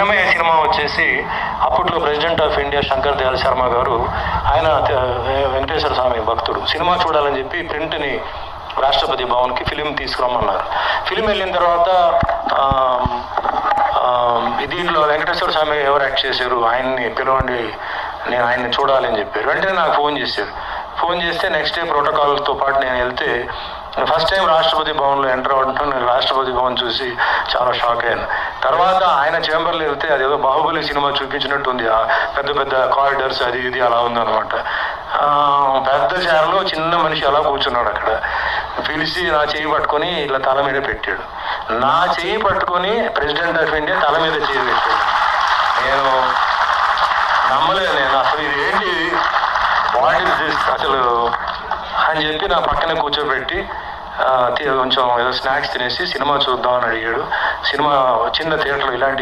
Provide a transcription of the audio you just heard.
Annamayya cinema వచ్చేసి అప్పట్లో president of India Shankar Dayal Sharma గారు, ఆయన వెంకటేశ్వర స్వామి భక్తుడు, సినిమా చూడాలని చెప్పి ప్రింట్ని రాష్ట్రపతి భవన్కి ఫిలిం తీసుకురమ్మన్నారు. ఫిలిం వెళ్ళిన తర్వాత దీంట్లో వెంకటేశ్వర స్వామి ఎవరు యాక్ట్ చేశారు, ఆయన్ని పిలవండి, నేను ఆయన్ని చూడాలి అని చెప్పారు. వెంటనే నాకు ఫోన్ చేశారు. ఫోన్ చేస్తే నెక్స్ట్ డే ప్రోటోకాల్తో పాటు నేను వెళ్తే ఫస్ట్ టైం రాష్ట్రపతి భవన్లో ఎంటర్ అవ్వడం, నేను రాష్ట్రపతి భవన్ చూసి చాలా షాక్ అయ్యాను. తర్వాత ఆయన చేంబర్లో వెళ్తే అదేదో బాహుబలి సినిమా చూపించినట్టుంది, పెద్ద పెద్ద కారిడర్స్ అది ఇది అలా ఉందన్నమాట. పెద్ద చైర్లో చిన్న మనిషి అలా కూర్చున్నాడు. అక్కడ పిలిచి నా చేయి పట్టుకొని ఇలా తల మీద పెట్టాడు. నా చేయి పట్టుకొని ప్రెసిడెంట్ ఆఫ్ ఇండియా తల మీద చేయి పెట్టాడు. నేను నమ్మలేదు. నేను అసలు ఇది ఏంటి, వాట్ ఇస్ దిస్ అసలు అని చెప్పి నా పక్కనే కూర్చోబెట్టి కొంచెం ఏదో స్నాక్స్ తినేసి సినిమా చూద్దామని అడిగాడు. సినిమా చిన్న థియేటర్లో ఇలాంటి